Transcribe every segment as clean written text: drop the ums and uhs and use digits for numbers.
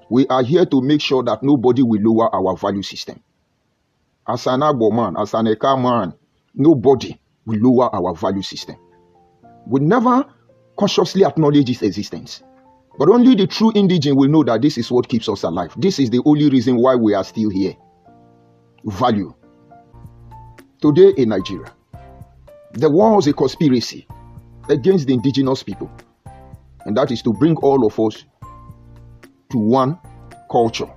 We are here to make sure that nobody will lower our value system. As an Igbo man, as an Eka man, nobody will lower our value system. We never consciously acknowledge its existence. But only the true indigene will know that this is what keeps us alive. This is the only reason why we are still here. Value. Today in Nigeria, there was a conspiracy against the indigenous people. And that is to bring all of us to one culture.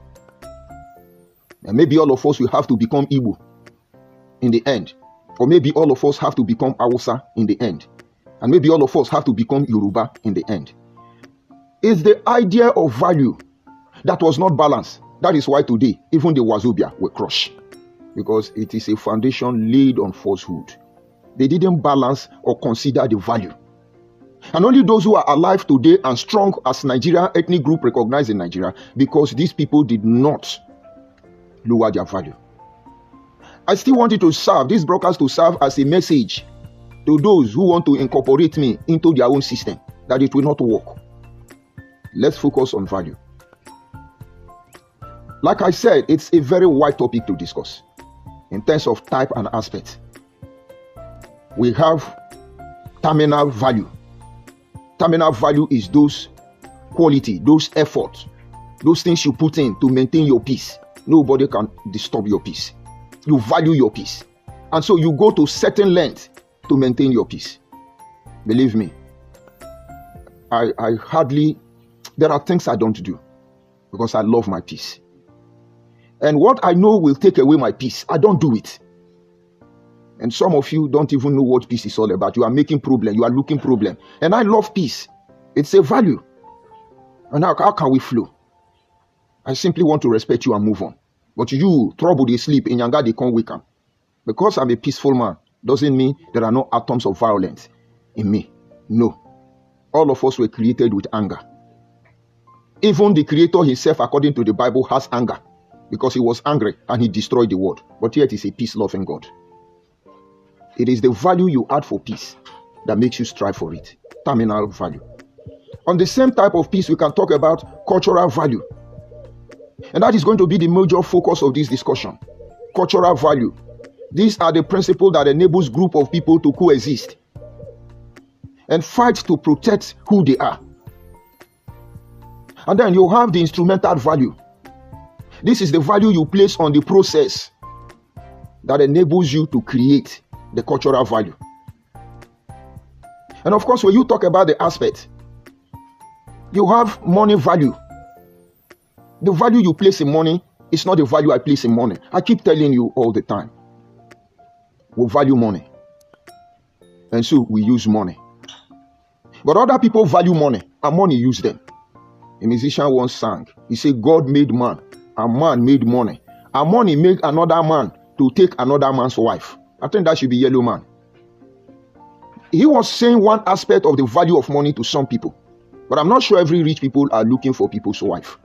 And maybe all of us will have to become Igbo in the end. Or maybe all of us have to become Hausa in the end. And maybe all of us have to become Yoruba in the end. It's the idea of value that was not balanced. That is why today, even the Wazobia were crushed. Because it is a foundation laid on falsehood. They didn't balance or consider the value. And only those who are alive today and strong as Nigeria ethnic group recognized in Nigeria, because these people did not lower their value. I still want it to serve, this broadcast to serve as a message to those who want to incorporate me into their own system, that it will not work. Let's focus on value. Like I said, it's a very wide topic to discuss in terms of type and aspect. We have terminal value. Terminal value is those quality, those efforts, those things you put in to maintain your peace. Nobody can disturb your peace. You value your peace. And so you go to certain lengths to maintain your peace. Believe me, there are things I don't do because I love my peace. And what I know will take away my peace, I don't do it. And some of you don't even know what peace is all about. You are making problem. You are looking problem. And I love peace. It's a value. And how can we flow? I simply want to respect you and move on. But you, trouble they sleep, in Yanga they can't wake up. Because I'm a peaceful man, doesn't mean there are no atoms of violence in me. No. All of us were created with anger. Even the Creator himself, according to the Bible, has anger. Because he was angry and he destroyed the world. But yet he's a peace-loving God. It is the value you add for peace that makes you strive for it. Terminal value. On the same type of peace, we can talk about cultural value. And that is going to be the major focus of this discussion. Cultural value. These are the principles that enables group of people to coexist and fight to protect who they are. And then you have the instrumental value. This is the value you place on the process that enables you to create the cultural value. And of course, when you talk about the aspect, you have money value. The value you place in money is not the value I place in money. I keep telling you all the time. We value money. And so we use money. But other people value money and money use them. A musician once sang, he said, God made man and man made money. And money made another man to take another man's wife. I think that should be Yellow Man. He was saying one aspect of the value of money to some people. But I'm not sure every rich people are looking for people's wife.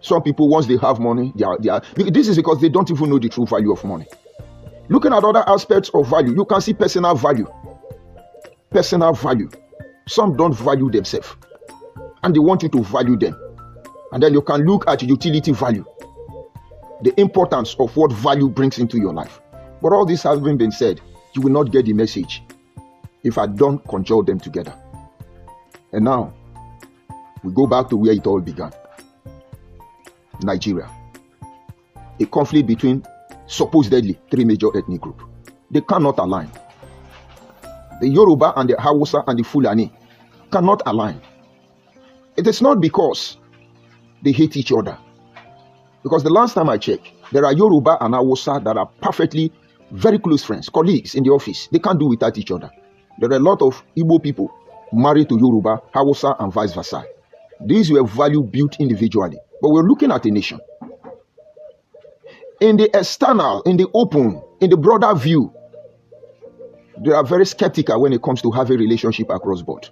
Some people, once they have money, this is because they don't even know the true value of money. Looking at other aspects of value, you can see personal value. Personal value. Some don't value themselves. And they want you to value them. And then you can look at utility value. The importance of what value brings into your life. But all this having been said, you will not get the message if I don't conjure them together. And now, we go back to where it all began. Nigeria. A conflict between supposedly three major ethnic groups. They cannot align. The Yoruba and the Hausa and the Fulani cannot align. It is not because they hate each other. Because the last time I checked, there are Yoruba and Hausa that are perfectly very close friends, colleagues in the office. They can't do without each other. There are a lot of Igbo people married to Yoruba, Hausa, and vice versa. These were value built individually. But we're looking at a nation. In the external, in the open, in the broader view, they are very skeptical when it comes to having a relationship across board.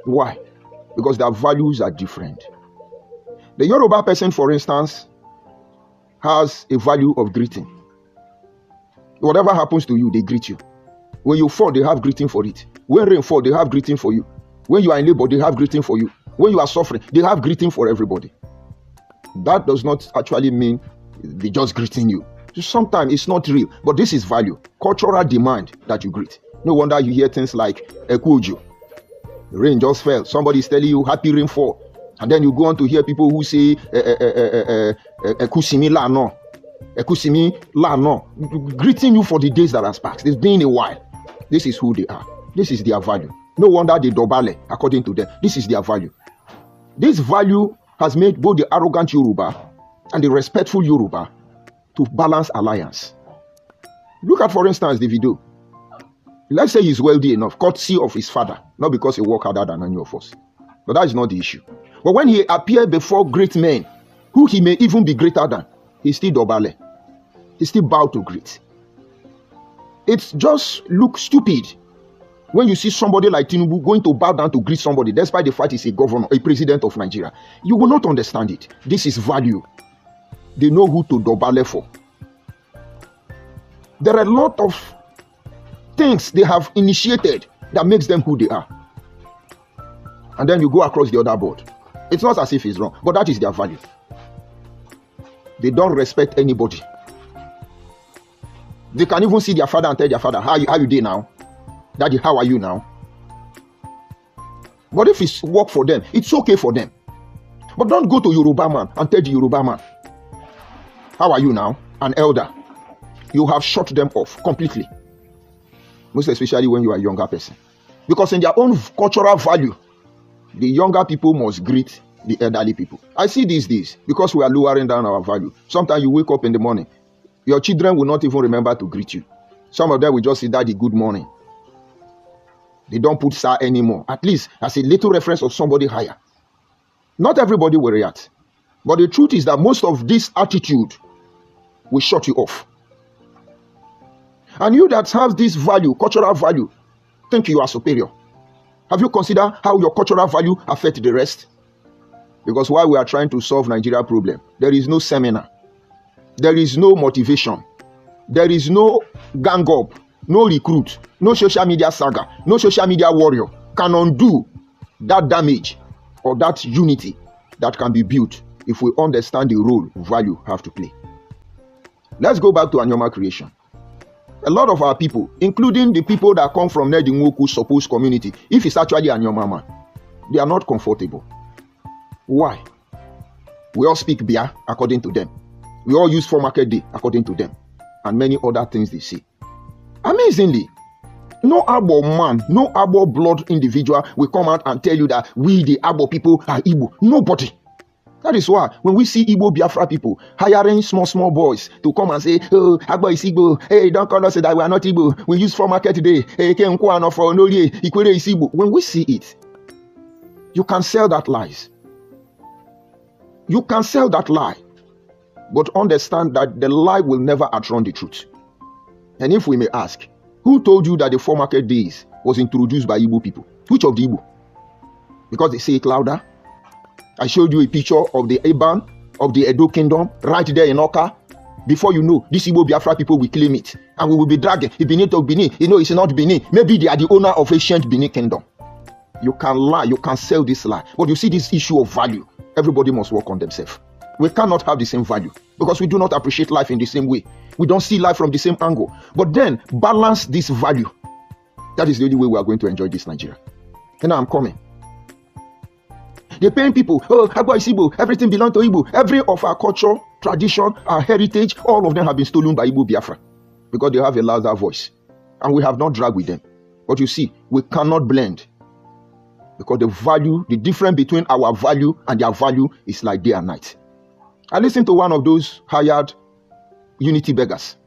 Why? Because their values are different. The Yoruba person, for instance, has a value of greeting. Whatever happens to you, they greet you. When you fall, they have greeting for it. When rain falls, they have greeting for you. When you are in labor, they have greeting for you. When you are suffering, they have greeting for everybody. that does not actually mean they just greeting you. Sometimes it's not real, but this is value, cultural demand that you greet. No wonder you hear things like Ekujo. The rain just fell. Somebody is telling you happy rainfall. And then you go on to hear people who say Ekusimi Lano. Ekusimi Lano. Greeting you for the days that has passed. It's been a while. This is who they are. This is their value. No wonder they dobale, according to them. This is their value. This value has made both the arrogant Yoruba and the respectful Yoruba to balance alliance. Look at, for instance, the video. Let's say he's wealthy enough, courtesy of his father, not because he worked harder than any of us. But that is not the issue. But when he appeared before great men, who he may even be greater than, he still dobale. He still bow to greet. It just looks stupid when you see somebody like Tinubu going to bow down to greet somebody, despite the fact he's a governor, a president of Nigeria. You will not understand it. This is value. They know who to dobale for. There are a lot of things they have initiated that makes them who they are. And then you go across the other board. It's not as if it's wrong, but that is their value. They don't respect anybody. They can even see their father and tell their father, how you doing now? Daddy, how are you now? But if it's work for them, it's okay for them. But don't go to Yoruba man and tell the Yoruba man, how are you now? An elder. You have shut them off completely. Most especially when you are a younger person. Because in their own cultural value, the younger people must greet the elderly people. I see these days, because we are lowering down our value. Sometimes you wake up in the morning, your children will not even remember to greet you. Some of them will just say, Daddy, good morning. They don't put sir anymore. At least as a little reference of somebody higher. Not everybody will react. But the truth is that most of this attitude will shut you off. And you that have this value, cultural value, think you are superior. Have you considered how your cultural value affects the rest? Because while we are trying to solve Nigeria problem, there is no seminar. There is no motivation. There is no gang up, no recruit, no social media saga, no social media warrior can undo that damage or that unity that can be built if we understand the role value have to play. Let's go back to Anyoma creation. A lot of our people, including the people that come from Nedinwoku's supposed community, if it's actually Anyoma man, they are not comfortable. Why? We all speak Bia according to them. We all use for market day according to them. And many other things they say. Amazingly, no Igbo man, no Igbo blood individual will come out and tell you that we the Igbo people are Igbo. Nobody. That is why when we see Igbo Biafra people hiring small boys to come and say, oh, Igbo is Igbo. Hey, don't call us that we are not Igbo. We use for market today. Hey, when we see it, you can sell that lies. You can sell that lie. But understand that the lie will never outrun the truth. And if we may ask, who told you that the 4 market days was introduced by Igbo people? Which of the Igbo? Because they say it louder. I showed you a picture of the Eban of the Edo Kingdom right there in Oka. Before you know, these Igbo Biafra people will claim it. And we will be dragging. Benin to Benin. You know, it's not Benin. Maybe they are the owner of ancient Benin Kingdom. You can lie. You can sell this lie. But you see this issue of value. Everybody must work on themselves. We cannot have the same value because we do not appreciate life in the same way. We don't see life from the same angle. But then, balance this value. That is the only way we are going to enjoy this Nigeria. And now I'm coming. They're paying people, oh, Igbo is Igbo, everything belongs to Igbo. Every of our culture, tradition, our heritage, all of them have been stolen by Igbo Biafra because they have a louder voice. And we have not dragged with them. But you see, we cannot blend because the value, the difference between our value and their value is like day and night. I listened to one of those hired unity beggars.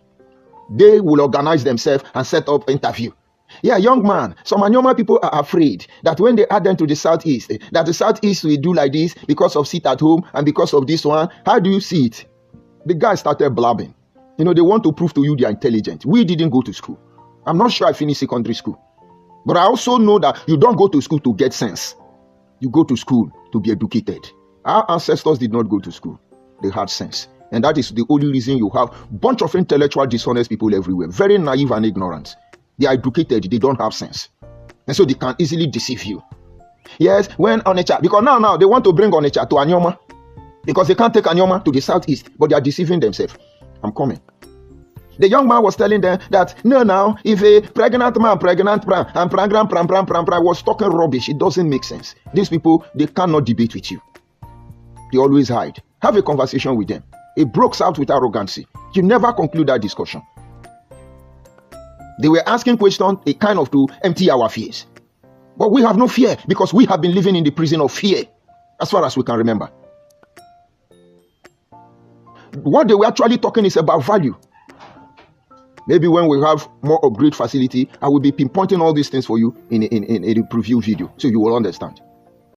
They will organize themselves and set up interview. Yeah, young man, some Anyoma people are afraid that when they add them to the Southeast, that the Southeast will do like this because of sit at home and because of this one. How do you see it? The guy started blabbing. You know, they want to prove to you they are intelligent. We didn't go to school. I'm not sure I finished secondary school. But I also know that you don't go to school to get sense. You go to school to be educated. Our ancestors did not go to school. They had sense. And that is the only reason you have a bunch of intellectual, dishonest people everywhere. Very naive and ignorant. They are educated. They don't have sense. And so they can easily deceive you. Yes, when Onitsha, because now they want to bring Onitsha to Anyoma. Because they can't take Anyoma to the southeast, but they are deceiving themselves. I'm coming. The young man was telling them that, no, now, if a pregnant man, was talking rubbish, it doesn't make sense. These people, they cannot debate with you. They always hide. Have a conversation with them. It breaks out with arrogancy. You never conclude that discussion. They were asking questions, a kind of to empty our fears. But we have no fear because we have been living in the prison of fear as far as we can remember. What they were actually talking is about value. Maybe when we have more upgrade facility, I will be pinpointing all these things for you in a preview video so you will understand.